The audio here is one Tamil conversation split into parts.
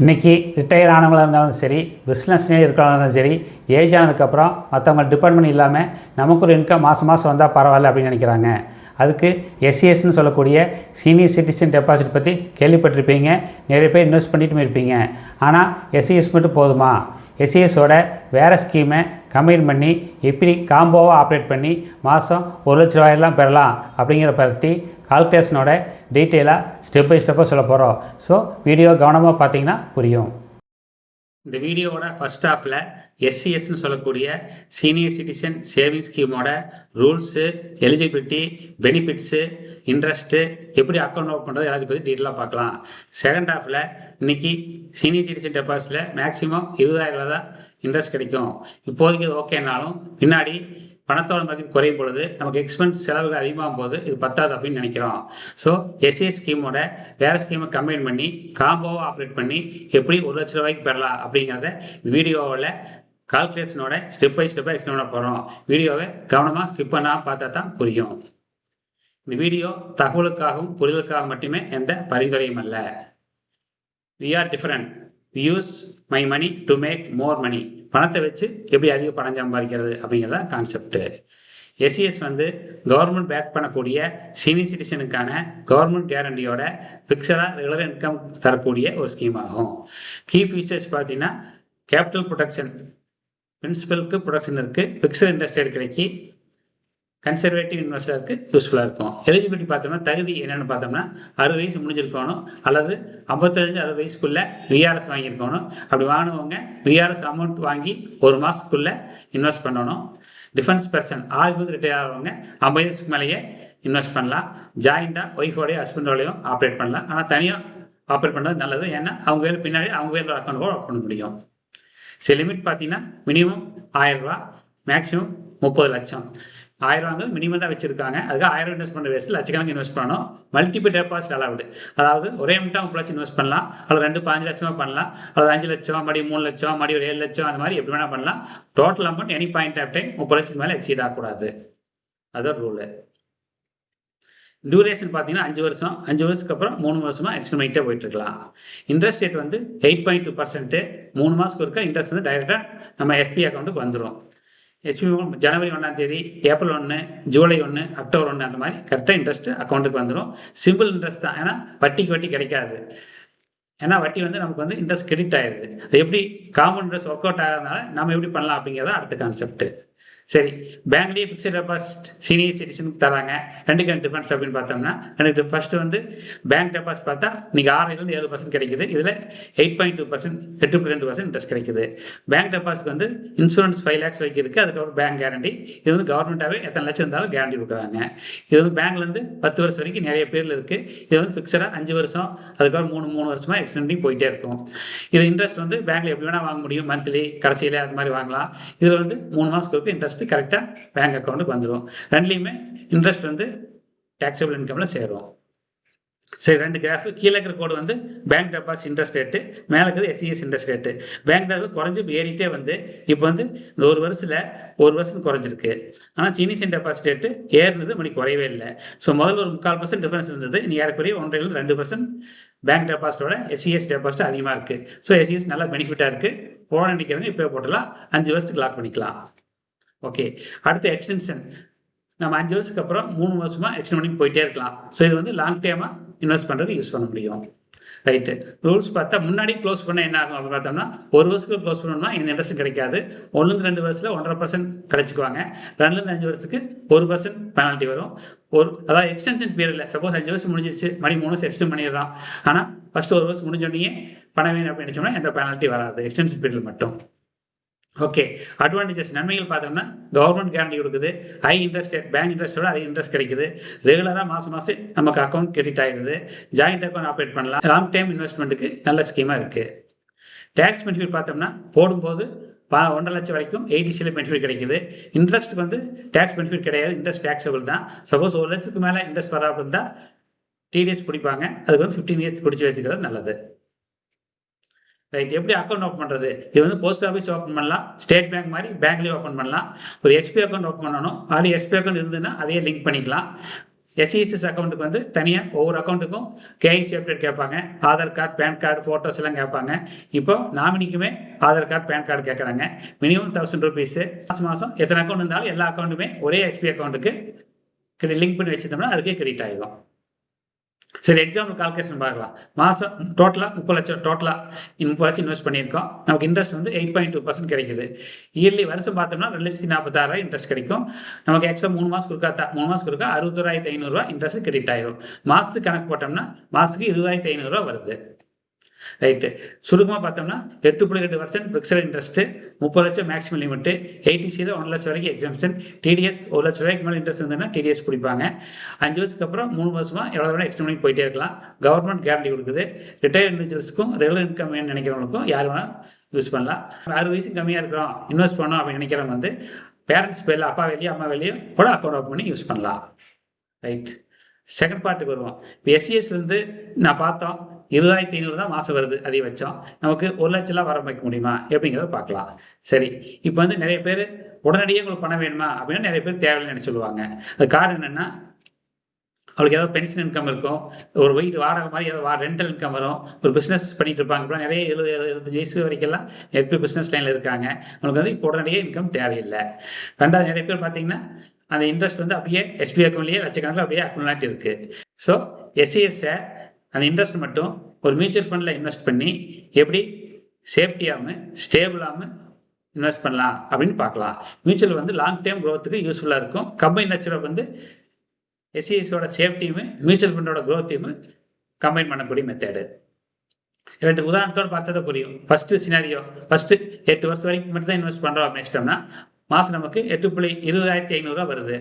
இன்றைக்கி ரிட்டையர் ஆனவங்களாக இருந்தாலும் சரி, பிஸ்னஸ்லேயே இருக்கிறவங்க இருந்தாலும் சரி, ஏஜ் ஆனதுக்கப்புறம் மற்றவங்க டிபெண்ட் பண்ணி இல்லாமல் நமக்கு ஒரு இன்கம் மாதம் மாதம் வந்தால் பரவாயில்ல அப்படின்னு நினைக்கிறாங்க. அதுக்கு எஸ்சிஎஸ்ன்னு சொல்லக்கூடிய சீனியர் சிட்டிசன் டெபாசிட் பற்றி கேள்விப்பட்டிருப்பீங்க. நிறைய பேர் இன்வெஸ்ட் பண்ணிட்டு இருப்பீங்க. ஆனால் எஸ்சிஎஸ் மட்டும் போதுமா? எஸ்சிஎஸோட வேறு ஸ்கீமை கம்பைன் பண்ணி எப்படி காம்போவாக ஆப்ரேட் பண்ணி மாதம் 1 லட்ச ரூபாயெல்லாம் பெறலாம் அப்படிங்கிற பற்றி கால்குலேஷனோட டீட்டெயிலாக ஸ்டெப் பை ஸ்டெப்பாக சொல்ல போகிறோம். ஸோ வீடியோ கவனமாக பார்த்தீங்கன்னா புரியும். இந்த வீடியோவோட ஃபஸ்ட் ஹாஃபில் எஸ்சிஎஸ்ன்னு சொல்லக்கூடிய சீனியர் சிட்டிசன் சேவிங்ஸ் ஸ்கீமோட ரூல்ஸு, எலிஜிபிலிட்டி, பெனிஃபிட்ஸு, இன்ட்ரெஸ்ட்டு, எப்படி அக்கௌண்ட் ஓப்பன் பண்ணுறது எல்லாத்தையும் பற்றி டீட்டெயிலாக பார்க்கலாம். செகண்ட் ஹாஃபில் இன்றைக்கி சீனியர் சிட்டிசன் டெபாசிட்டில் மேக்ஸிமம் 20,000 ரூபா தான் இன்ட்ரெஸ்ட் கிடைக்கும். இப்போதைக்கு ஓகேனாலும் பின்னாடி பணத்தோட மதிப்பு குறையும் பொழுது நமக்கு எக்ஸ்பென்ஸ் செலவுகள் அதிகமாகும் போது இது பத்தாது அப்படின்னு நினைக்கிறோம். ஸோ எஸ்சிஎஸ் ஸ்கீமோட வேறு ஸ்கீமை கம்பைன் பண்ணி காம்போவாக ஆப்ரேட் பண்ணி எப்படி 1 லட்ச ரூபாய்க்கு பெறலாம் அப்படிங்கிறத இந்த வீடியோவில் கால்குலேஷனோட ஸ்டெப் பை ஸ்டெப்பாக எக்ஸ்பிளைன் பண்ண போகிறோம். வீடியோவை கவனமாக ஸ்கிப் பண்ணாமல் பார்த்தா தான் புரியும். இந்த வீடியோ தகவலுக்காகவும் புரிதலுக்காக மட்டுமே எந்த பரிந்துரையும் அல்ல. We are different. We use my money to make more money. பணத்தை வச்சு எப்படி அதிக பணம் சம்பாதிக்கிறது அப்படிங்கிறத கான்செப்ட். எஸ்சிஎஸ் கவர்மெண்ட் பேக் பண்ணக்கூடிய சீனியர் சிட்டிசனுக்கான கவர்மெண்ட் கேரண்டியோட ஃபிக்ஸடாக ரெகுலர் இன்கம் தரக்கூடிய ஒரு ஸ்கீம் ஆகும். கீ ஃபீச்சர்ஸ் பார்த்தீங்கன்னா கேபிட்டல் ப்ரொடெக்ஷன், பிரின்சிபலுக்கு ப்ரொடெக்ஷன் இருக்குது, ஃபிக்ஸட் இன்ட்ரெஸ்ட் ரேட் கிடைக்கி, கன்சர்வேட்டிவ் இன்வெஸ்டருக்கு யூஸ்ஃபுல்லாக இருக்கும். எலிஜிபிலிட்டி பார்த்தோம்னா தகுதி என்னென்னு பார்த்தோம்னா 60 வயசு முடிஞ்சிருக்கணும் அல்லது 55-60 வயசுக்குள்ளே விஆர்எஸ் வாங்கியிருக்கணும். அப்படி வாங்கினவங்க விஆர்எஸ் அமௌண்ட் வாங்கி 1 மாதத்துக்குள்ளே இன்வெஸ்ட் பண்ணணும். டிஃபென்ஸ் பர்சன் ஆர்மி ரிட்டையர் ஆகிறவங்க 50 வயசுக்கு மேலேயே இன்வெஸ்ட் பண்ணலாம். ஜாயிண்டாக ஒய்ஃபோடையும் ஹஸ்பண்டோடையும் ஆப்ரேட் பண்ணலாம். ஆனால் தனியாக ஆப்ரேட் பண்ணுறது நல்லது. ஏன்னா அவங்க வேலை பின்னாடி அவங்க வேலை அக்கௌண்ட் கூட பண்ண முடியும். சரி, லிமிட் பார்த்தீங்கன்னா மினிமம் 1000 ரூபா, மேக்ஸிமம் 30 லட்சம். 1000 ரூபாங்க மினிமம் தான் வச்சிருக்காங்க. அதுக்கு 1000 இன்வெஸ்ட் பண்ணுற வயசில் லட்சக்கணக்கு இன்வெஸ்ட் பண்ணணும். மல்டிபிள் டெபாசிட் அலவுடு, அதாவது ஒரே மிட்டாக 30 லட்சம் இன்வெஸ்ட் பண்ணலாம், அல்லது 2 5 லட்சமாக பண்ணலாம், அல்லது 5 லட்சம், மறுபடி 3 லட்சம், மறுபடி ஒரு 7 லட்சம், அந்த மாதிரி எப்படி வேணால் பண்ணலாம். Total amount any point of time 30 லட்சத்துக்கு மேலே எக்ஸீட் ஆகக்கூடாது. அதுதான் ரூலு. டியூரேஷன் பார்த்தீங்கன்னா 5 வருஷம். 5 வருஷத்துக்கு அப்புறம் 3 வருஷமாக எக்ஸ்டெண்ட் பண்ணிகிட்டே போயிட்டு இருக்கலாம். Interest rate 8.2%. 3 மாதத்துக்கு ஒருக்கா இன்ட்ரெஸ்ட் டைரெக்டாக நம்ம எஸ்பி அக்கௌண்ட்டுக்கு வந்துடும். எஸ்பி ஜனவரி 1ஆம் தேதி, ஏப்ரல் 1, ஜூலை 1, அக்டோபர் 1 அந்த மாதிரி கரெக்டாக இன்ட்ரெஸ்ட் அக்கௌண்ட்டுக்கு வந்துடும். சிம்பிள் இன்ட்ரெஸ்ட் தான். ஏன்னா வட்டிக்கு வட்டி கிடைக்காது. ஏன்னா வட்டி நமக்கு இன்ட்ரெஸ்ட் கிரெடிட் ஆயிடுது. அது எப்படி காமன் இன்ட்ரெஸ்ட் ஒர்க் அவுட் ஆகிறதுனால நம்ம எப்படி பண்ணலாம் அப்படிங்கிறத அடுத்த கான்செப்ட். சரி, பேங்க்லேயே ஃபிக்ஸட் டெபாசிட் சீனியர் சிட்டிசனுக்கு தராங்க. ரெண்டுக்கு டிஃபரன்ஸ் அப்படின்னு பார்த்தோம்னா எனக்கு ஃபர்ஸ்ட் பேங்க் டெபாசிட் பார்த்தா நீங்கள் 6% 7% கிடைக்குது. இதில் 8.2%, 8.2% இன்ட்ரெஸ்ட் கிடைக்குது. பேங்க் டெபாசிட் இன்சூரன்ஸ் 5 lakhs வரைக்கும் இருக்குது. அதுக்கப்புறம் பேங்க் கேரண்டி. இது கவர்மெண்ட்டாகவே எத்தனை லட்சம் இருந்தாலும் கேரண்டி கொடுக்குறாங்க. இது பேங்க்லேருந்து 10 வருஷம் வரைக்கும் நிறைய பேரில் இருக்குது. இது ஃபிக்ஸடாக 5 வருஷம், அதுக்கப்புறம் 3 வருஷமாக எக்ஸ்டெண்டிங் போயிட்டே இருக்கும். இது இன்ட்ரெஸ்ட் பேங்க்கில் எப்படி வேணால் வாங்க முடியும். மந்த்லி, கடைசியில் அது மாதிரி வாங்கலாம். இதில் 3 மாதத்துக்கு இன்ட்ரெஸ்ட் கரெக்டாக பேங்க் அக்கௌண்ட்டுக்கு வந்துடும். ரெண்டுலேயுமே இன்ட்ரெஸ்ட் டேக்ஸபிள் இன்கம்ல சேரும். சரி, 2 கிராஃப். கீழே இருக்கிற கோடு பேங்க் டெபாசிட் இன்ட்ரெஸ்ட் ரேட்டு, மேலே இருக்கிறது SCS interest rate. Bank deposit குறைஞ்சி ஏறிட்டே இப்போ இந்த 1 வருஷத்தில் 1 வருஷம் குறைஞ்சிருக்கு. ஆனால் சீனியர் டெபாசிட் ரேட்டு ஏறினது மணி குறையவே இல்லை. ஸோ முதல்ல ஒரு 3/4% டிஃபரன்ஸ் இருந்தது. இனி ஏறக்குறைய 1.5 to 2% பேங்க் டெபாசிட்டோட எஸ்சிஎஸ் டெபாசிட் அதிகமாக இருக்குது. ஸோ எஸ்சிஎஸ் நல்லா பெனிஃபிட்டாக இருக்குது. போட நினைக்கிறவங்க இப்போ போட்டலாம். 5 வருஷத்துக்கு லாக் பண்ணிக்கலாம். ஓகே, அடுத்து எக்ஸ்டென்ஷன். நம்ம 5 வருஷத்துக்கு அப்புறம் 3 வருஷமாக எக்ஸ்டெண்ட் பண்ணி போயிட்டே இருக்கலாம். ஸோ இது லாங் டேமாக இன்வெஸ்ட் பண்ணுறது யூஸ் பண்ண முடியும். ரைட்டு. ரூல்ஸ் பார்த்தா முன்னாடி க்ளோஸ் பண்ண என்ன ஆகும் அப்படின்னு பார்த்தோம்னா 1 வருஷத்துக்கு க்ளோஸ் பண்ணணும்னா இந்த இன்ட்ரெஸ்ட் கிடைக்காது. 1-2 வருஷத்தில் 1.5% கிடைச்சிக்குவாங்க. 2-5 வருஷத்துக்கு 1% பெனால்ட்டி வரும். அதாவது எக்ஸ்டென்ஷன் பீரியடில் சப்போஸ் 5 வருஷம் முடிஞ்சிருச்சு, மணி 3 வருஷம் எக்ஸ்டெண்ட் பண்ணிடுறோம். ஆனால் ஃபஸ்ட்டு 1 வருஷம் முடிஞ்சோடனே பணம் வேணும் அப்படின்னு நினச்சோம்னா எந்த பெனால்ட்டி வராது, எக்ஸ்டென்ஷன் பீரியட் மட்டும். ஓகே, அட்வான்டேஜஸ் நன்மைகள் பார்த்தோம்னா கவர்மெண்ட் கேரண்டி கொடுக்குது. ஹை இன்ட்ரெஸ்ட் ரேட், பேங்க் இன்ட்ரெஸ்ட்டோட அதிக இன்ட்ரெஸ்ட் கிடைக்குது. ரெகுலராக மாதம் நமக்கு அக்கௌண்ட் கிரெடிட் ஆகிடுது. ஜாயிண்ட் அக்கௌண்ட் ஆப்ரேட் பண்ணலாம். லாங் டைம் இன்வெஸ்ட்மெண்ட்டுக்கு நல்ல ஸ்கீமாக இருக்குது. டேக்ஸ் பெனிஃபிட் பார்த்தோம்னா போடும்போது 1.5 லட்சம் வரைக்கும் ATCல பெனிஃபிட் கிடைக்குது. இன்ட்ரெஸ்ட்டுக்கு டேக்ஸ் பெனிஃபிட் கிடையாது. இன்ட்ரெஸ்ட் டேக்ஸபிள் தான். சப்போஸ் 1 லட்சத்துக்கு மேலே இன்ட்ரெஸ்ட் வர இருந்தால் TDS பிடிப்பாங்க. அதுக்கு 15 years பிடிச்சி வச்சுக்கிறது நல்லது. ரைட். எப்படி அக்கௌண்ட் ஓப்பன் பண்ணுறது? இது போஸ்ட் ஆஃபீஸ் ஓப்பன் பண்ணலாம், ஸ்டேட் பேங்க் மாதிரி பேங்க்லேயே ஓப்பன் பண்ணலாம். ஒரு எஸ்பி அக்கௌண்ட் ஓப்பன் பண்ணணும். ஆல்ரெடி எஸ்பி அக்கௌண்ட் இருந்ததுன்னா அதையே லிங்க் பண்ணிக்கலாம். எஸ்சிஎஸ்எஸ் அக்கௌண்ட்டுக்கு வந்து தனியாக ஒவ்வொரு அக்கௌண்ட்டுக்கும் கேஐசி அப்டேட் கேட்பாங்க. Aadhaar card, PAN card, photos எல்லாம் கேட்பாங்க. இப்போ நாமினிக்குமே ஆதார் கார்டு, பேன் கார்டு கேட்குறாங்க. மினிமம் ₹1000. மாதம் மாதம் எத்தனை அக்கௌண்ட் இருந்தாலும் எல்லா அக்கௌண்ட்டுமே ஒரே எஸ்பி அக்கௌண்ட்டுக்கு லிங்க் பண்ணி வச்சுருந்தோம்னா அதுக்கே கிரெடிட் ஆகிடும். சரி, எக்ஸாம்பிள் கால்குலேஷன் பார்க்கலாம். மாதம் டோட்டலாக 30 லட்சம் இன்வெஸ்ட் பண்ணியிருக்கோம். நமக்கு இன்ட்ரெஸ்ட் வந்து 8.2% கிடைக்குது. இயர்லி வருஷம் பார்த்தோம்னா 2,46,000 இன்ட்ரெஸ்ட் கிடைக்கும். நமக்கு எக்ஸ்ட்ரா 3 மாதம் கொடுக்கா 61,500 இன்ட்ரெஸ்ட் கிரெடிட் ஆயிரும். மாதத்துக்கு கணக்கு போட்டோம்னா மாதத்துக்கு 20,500 வருது. ரைட்டு. சுருக்கமாக பார்த்தோம்னா 8.2% ஃபிக்ஸட் இன்ட்ரெஸ்ட்டு, 30 லட்சம் மேக்ஸிமம் லிமிட்டு, ஏடிசியில் 1 லட்சம் வரைக்கும் எக்ஸம்ஷன், டிடிஎஸ் 1 லட்ச ரூபாய்க்கு மேலே இன்ட்ரெஸ்ட் இருந்ததுன்னா டிடிஎஸ் பிடிப்பாங்க. 5 வருஷத்துக்கு அப்புறம் 3 வருஷமாக எவ்வளோ வேணால் எக்ஸ்டெண்ட் பண்ணி போயிட்டே இருக்கலாம். கவர்மெண்ட் கேரண்டி கொடுக்குது. ரிட்டையர்ட் இண்டிவிஜுவல்ஸ்க்கும் ரெகுலர் இன்கம் வேணும்னு நினைக்கிறவங்களுக்கும் யார் வேணால் யூஸ் பண்ணலாம். 60 வயசு கம்மியாக இருக்கிறோம், இன்வெஸ்ட் பண்ணோம் அப்படின்னு நினைக்கிறவங்க வந்து பேரண்ட்ஸ் பேரில் அப்பா வேலையோ அம்மா வேலையோ கூட அக்கௌண்ட் ஓப்பன் பண்ணி யூஸ் பண்ணலாம். ரைட். செகண்ட் பார்ட்டுக்கு வருவோம். இப்போ எஸ்சிஎஸ்லேருந்து நான் பார்த்தோம் 20,500 தான் மாதம் வருது அதிகபட்சம். நமக்கு 1 லட்சம்லாம் வர வைக்க முடியுமா எப்படிங்கிறத பார்க்கலாம். சரி, இப்போ வந்து நிறைய பேர் உடனடியே உங்களுக்கு பணம் வேணுமா அப்படின்னா நிறைய பேர் தேவையில்லைன்னு நினைச்சு சொல்லுவாங்க. அது காரணம் என்னென்னா, அவளுக்கு ஏதோ பென்ஷன் இன்கம் இருக்கும், ஒரு வீட்டு வாடகை மாதிரி ஏதோ ரெண்டல் இன்கம் வரும், ஒரு பிஸ்னஸ் பண்ணிட்டு இருப்பாங்க. இப்போ நிறைய 70-75 வயசு வரைக்கும்லாம் எப்போ பிஸ்னஸ் லைனில் இருக்காங்க. அவங்களுக்கு வந்து இப்போ உடனடியே இன்கம் தேவையில்லை. ரெண்டாவது, நிறைய பேர் பார்த்தீங்கன்னா அந்த இன்ட்ரெஸ்ட் வந்து அப்படியே எஸ்பி அக்கௌண்ட்லேயே லட்சக்கணக்கில் அப்படியே அக்கௌண்ட் இருக்குது. ஸோ எஸ்சிஎஸ்ஸை அந்த இன்ட்ரெஸ்ட் மட்டும் ஒரு மியூச்சுவல் ஃபண்டில் இன்வெஸ்ட் பண்ணி எப்படி சேஃப்டியாகவும் ஸ்டேபிளாகவும் இன்வெஸ்ட் பண்ணலாம் அப்படின்னு பார்க்கலாம். மியூச்சுவல் வந்து லாங் டேர்ம் க்ரோத்துக்கு யூஸ்ஃபுல்லாக இருக்கும். கம்பைன் நேச்சரை வந்து எஸ்சிஎஸோட சேஃப்டியுமே மியூச்சுவல் ஃபண்டோட க்ரோத்தையும் கம்பைன் பண்ணக்கூடிய மெத்தேடு. 2 உதாரணத்தோடு பார்த்ததை புரியும். ஃபஸ்ட்டு சினாரியோ, ஃபஸ்ட்டு 8 வருஷம் வரைக்கும் மட்டும் தான் இன்வெஸ்ட் பண்ணுறோம் அப்படின்னு வச்சிட்டோம்னா மாதம் நமக்கு 8,20,500 வருது.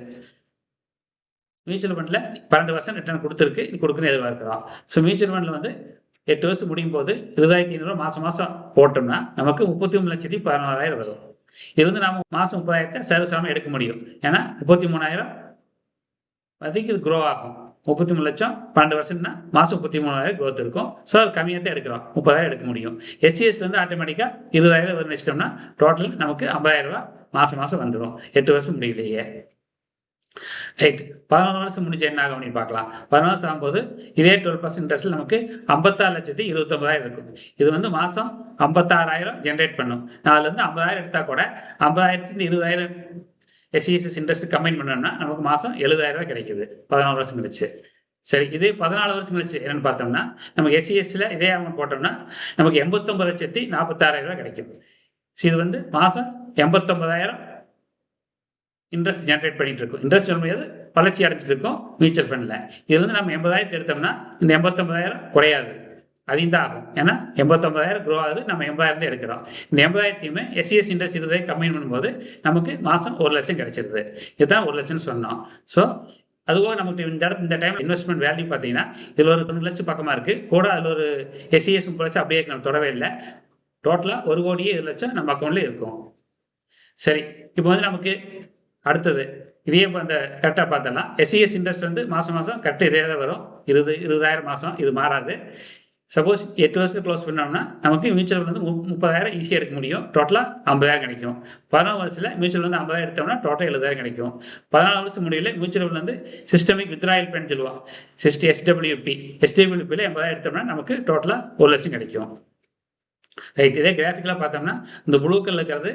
மியூச்சுவல் ஃபண்டில் 12% ரிட்டர்ன் கொடுத்துருக்கு, இது கொடுக்குன்னு எதிர்பார்க்குறோம். ஸோ மியூச்சுவல் ஃபண்டில் வந்து 8 வருஷம் முடியும் போது 20,500 மாதம் போட்டோம்னா நமக்கு 33,11,000 வரும். இருந்து நாம் மாதம் 30,000 சர்வசாம எடுக்க முடியும். ஏன்னா 33,000 வரைக்கும் இது க்ரோ ஆகும். 33 லட்சம் 12 வருஷம்னா மாதம் 33,000 க்ரோத் இருக்கும். ஸோ அது கம்மியாக தான் எடுக்கிறோம், 30,000 எடுக்க முடியும். எஸ்சிஎஸ்லேருந்து ஆட்டோமேட்டிக்காக 20,000 வச்சுட்டோம்னா டோட்டல் நமக்கு 50,000 மாதம் வந்துடும் 8 வருஷம் முடியலையே. ரைட். 11 வருஷம் முடிச்சு என்ன ஆகும் அப்படின்னு பார்க்கலாம். 11 வருஷம் ஆகும்போது இதே 12% இன்ட்ரெஸ்ட்டில் நமக்கு 56,29,000 இருக்கும். இது வந்து மாதம் 56,000 ஜென்ரேட் பண்ணும். அதுலேருந்து 50,000 எடுத்தால் கூட 50,000 20,000 எஸ்சிஎஸ்எஸ் இன்ட்ரெஸ்ட் கம்பைன் பண்ணோம்னா நமக்கு மாதம் 70,000 கிடைக்குது 11 வருஷம் கழிச்சு. சரி, இதே 14 வருஷம் கழிச்சு என்னென்னு பார்த்தோம்னா நமக்கு எஸ்சிஎஸ்சில் இதே அமௌண்ட் போட்டோம்னா நமக்கு 89,46,000 கிடைக்கும். இது வந்து மாதம் 89,000 இன்ட்ரெஸ்ட் ஜென்ரேட் பண்ணிட்டு இருக்கும். இன்ட்ரெஸ்ட் சொல்ல முடியாது, வளர்ச்சி அடைஞ்சிட்டு இருக்கும் மியூச்சுவல் ஃபண்டில். இதுல இருந்து நம்ம 80,000 எடுத்தோம்னா இந்த 89,000 குறையாது, அதிகம் தான் ஆகும். ஏன்னா 89,000 க்ரோ ஆகுது, நம்ம 80,000 எடுக்கிறோம். இந்த 80,000 எஸ்சிஎஸ் இன்ட்ரெஸ்ட் 20,000 கம்பைன் பண்ணும்போது நமக்கு மாதம் 1 லட்சம் கிடைச்சிருது. இதுதான் 1 லட்சம்னு சொன்னோம். ஸோ அதுபோக நமக்கு இந்த டைம் இன்வெஸ்ட்மெண்ட் வேல்யூ பார்த்தீங்கன்னா இதில் ஒரு 2 லட்சம் பக்கமாக இருக்குது. கூட அதில் ஒரு எஸ்சிஎஸ் 30 லட்சம் அப்படியே நம்ம தொடவே இல்லை. டோட்டலாக 1,07 லட்சம் நம்ம அக்கௌண்ட்லேயே இருக்கும். சரி, இப்போ வந்து நமக்கு அடுத்தது இதே இப்போ அந்த கரெக்டாக பார்த்தலாம். எஸ்சிஎஸ் இன்ட்ரெஸ்ட் வந்து மாதம் கரெக்டாக இதே தான் வரும். 20,000 மாதம், இது மாறாது. சப்போஸ் 8 வருஷம் க்ளோஸ் பண்ணோம்னா நமக்கு மியூச்சுவல் வந்து 30,000 ஈஸியாக எடுக்க முடியும். டோட்டலாக 50,000 கிடைக்கும். 11 வருஷத்தில் மியூச்சுவல் வந்து 50,000 எடுத்தோம்னா டோட்டல் 70,000 கிடைக்கும். 14 வருஷம் முடியல மியூச்சுவல் வந்து சிஸ்டமிக் வித்ராயல் பிளான் சொல்லுவோம், எஸ்டபிள்யூபி. எஸ்டபிள்யூபியில் 80,000 எடுத்தோம்னா நமக்கு டோட்டலாக 1 லட்சம் கிடைக்கும். ரைட். இதே கிராஃபிக்கலாக பார்த்தோம்னா இந்த ப்ளூ கலர் இருக்கிறது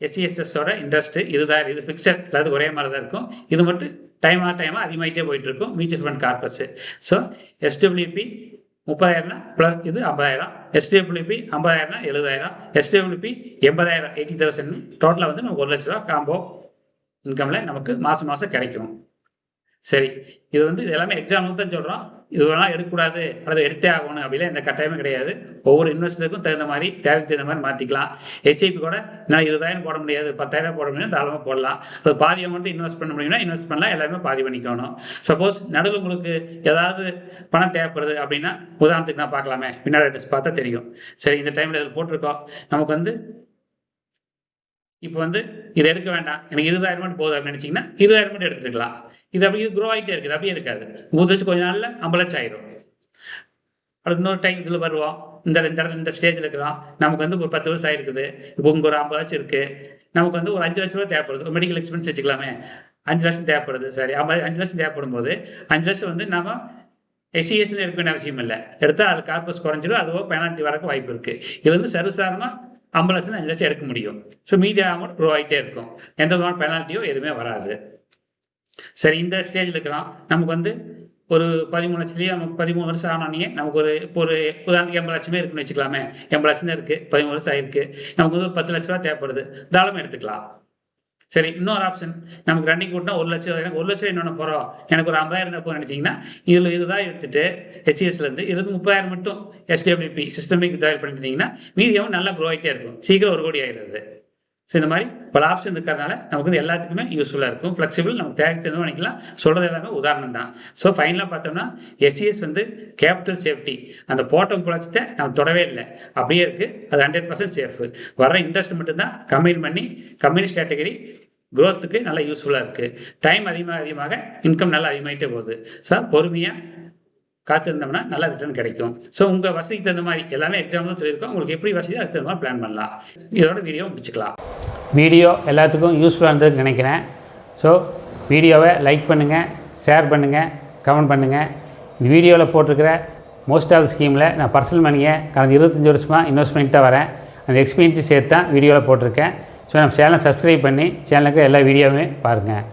எஸ்சிஎஸ்எஸோட இன்ட்ரெஸ்ட் 20,000. இது ஃபிக்ஸட், அதாவது ஒரே மாதிரி தான் இருக்கும். இது மட்டும் டைமாக அதிகமாகிட்டே போயிட்டு இருக்கும் mutual fund corpus. So SWP 30,000 plus இது 50,000, எஸ்டபிள்யூபி 50,000 70,000, எஸ்டபிள்யூபி 80,000 80,000. டோட்டலாக வந்து நமக்கு 1 லட்ச ரூபா காம்போ இன்கமில் நமக்கு மாதம் கிடைக்கும். சரி, இது வந்து எல்லாமே எக்ஸாம்பிள் தான் சொல்கிறோம். இதெல்லாம் எடுக்கக்கூடாது அல்லது எடுத்தே ஆகணும் அப்படிலாம் எந்த கட்டாயமே கிடையாது. ஒவ்வொரு இன்வெஸ்டருக்கும் தகுந்த மாதிரி, தேவைக்கு தகுந்த மாதிரி மாற்றிக்கலாம். எஸ்ஐபி கூட நான் 20,000 போட முடியாது, 10,000 போட முடியாது, தாராளமாக போடலாம். அது பாதி அமௌண்ட் இன்வெஸ்ட் பண்ண முடியும்னா இன்வெஸ்ட் பண்ணலாம், எல்லாருமே பாதி பண்ணிக்கணும். சப்போஸ் நடுவில் உங்களுக்கு ஏதாவது பணம் தேவைப்படுது அப்படின்னா உதாரணத்துக்கு நான் பார்க்கலாமே, பின்னாடி பார்த்தா தெரியும். சரி, இந்த டைமில் இதில் போட்டிருக்கோம். நமக்கு வந்து இப்போ வந்து இதை எடுக்க வேண்டாம், எனக்கு 20,000 மட்டும் போதும் அப்படின்னு நினச்சிங்கன்னா 20,000 மட்டும் எடுத்துக்கலாம். இது அப்படி க்ரோ ஆகிட்டே இருக்குது, அப்படியே இருக்காது. முதல் கொஞ்ச நாளில் 50 லட்சம் ஆயிரும். அதுக்கு இன்னொரு டைம் இதில் வருவோம். இந்த இடத்துல இந்த ஸ்டேஜில் இருக்கிறோம், நமக்கு வந்து ஒரு 10 வருஷம் ஆயிருக்குது. இப்போ உங்க ஒரு 50 லட்சம் இருக்குது, நமக்கு வந்து ஒரு 5 லட்ச ரூபா தேவைப்படுது. மெடிக்கல் எக்ஸ்பென்ஸ் வச்சுக்கலாமே, 5 லட்சம் தேவைப்படுது, சரி 5 லட்சம் தேவைப்படும் போது 5 லட்சம் வந்து நம்ம எஸ்சிஎஸ்ல எடுக்க வேண்டிய அவசியம் இல்லை. எடுத்தால் அது கார்பஸ் குறைஞ்சிடும், அதுவோ பெனால்ட்டி வரக்கு வாய்ப்பு இருக்குது. இது வந்து சர்வசாதாரணமாக 50 லட்சம் 5 லட்சம் எடுக்க முடியும். ஸோ மீதி அமௌண்ட் க்ரோ ஆகிட்டே இருக்கும், எந்த விதமான பெனால்ட்டியோ எதுவுமே வராது. சரி, இந்த ஸ்டேஜில் இருக்கிறோம். நமக்கு வந்து ஒரு 13 லட்சத்துலேயே நமக்கு 13 வருஷம் ஆனோடனே நமக்கு ஒரு உதாரணத்துக்கு 80 லட்சமே இருக்குன்னு வச்சுக்கலாமே. 80 லட்சம் தான் இருக்குது, 13 வருஷம் ஆயிருக்கு. நமக்கு வந்து ஒரு 10 லட்ச ரூபா தேவைப்படுது, தாராளமாக எடுத்துக்கலாம். சரி, இன்னொரு ஆப்ஷன், நமக்கு ரன்னிங் கூட்டினா 1 லட்சம், எனக்கு 1 லட்சம் என்ன போகிறோம், எனக்கு ஒரு 50,000 இருந்தால் போக நினச்சிங்கன்னா இதில் 20,000 எடுத்துகிட்டு எஸ்சிஎஸ்லேருந்து இதுக்கு 30,000 மட்டும் எஸ்டபிள்யூபி சிஸ்டமிக் வித்ட்ராயல் பண்ணிட்டீங்கன்னா மீதியாகவும் நல்லா க்ரோ ஆகிட்டே இருக்கும், சீக்கிரம் 1 கோடி ஆகிடுது. ஸோ இந்த மாதிரி பல ஆப்ஷன் இருக்கிறதுனால நமக்கு வந்து எல்லாத்துக்குமே யூஸ்ஃபுல்லாக இருக்கும், ஃப்ளெக்சிபிள், நமக்கு தேவைக்கு தெரிஞ்சு பண்ணிக்கலாம். சொல்கிறது எல்லாமே உதாரணம் தான். ஸோ ஃபைனலாக பார்த்தோம்னா எஸ்சிஎஸ் வந்து கேபிட்டல் சேஃப்டி, அந்த போட்டம் குழச்சத்தை நம்ம தொடவே இல்லை, அப்படியே இருக்குது. அது 100% சேஃபு. வர்ற இன்ட்ரெஸ்ட் மட்டும்தான் கம்பைன் பண்ணி கம்பெனி கேட்டகரி க்ரோத்துக்கு நல்லா யூஸ்ஃபுல்லாக இருக்குது. டைம் அதிகமாக இன்கம் நல்லா அதிகமாகிட்டே போகுது. ஸோ பொறுமையாக காத்திருந்தோம்னா நல்லா ரிட்டர்ன் கிடைக்கும். ஸோ உங்கள் வசதிக்கு தகுந்த மாதிரி எல்லாமே எக்ஸாம்பிள் சொல்லியிருக்கோம், உங்களுக்கு எப்படி வசதி அதுக்கு தகுந்த மாதிரி பிளான் பண்ணலாம். இதோட வீடியோ முடிச்சுக்கலாம். வீடியோ எல்லாத்துக்கும் யூஸ்ஃபுல்லாக இருந்ததுன்னு நினைக்கிறேன். ஸோ வீடியோவை லைக் பண்ணுங்கள், ஷேர் பண்ணுங்கள், கமெண்ட் பண்ணுங்கள். இந்த வீடியோவில் போட்டிருக்கிற மோஸ்ட் ஆஃப் ஸ்கீமில் நான் பர்சனல் மணியை கடந்த 25 வருஷமாக இன்வெஸ்ட் பண்ணிட்டு தான் வரேன். அந்த எக்ஸ்பீரியன்ஸை சேர்த்து தான் வீடியோவில் போட்டிருக்கேன். ஸோ நம்ம சேனலை சப்ஸ்கிரைப் பண்ணி சேனலுக்கு எல்லா வீடியோவுமே பாருங்கள்.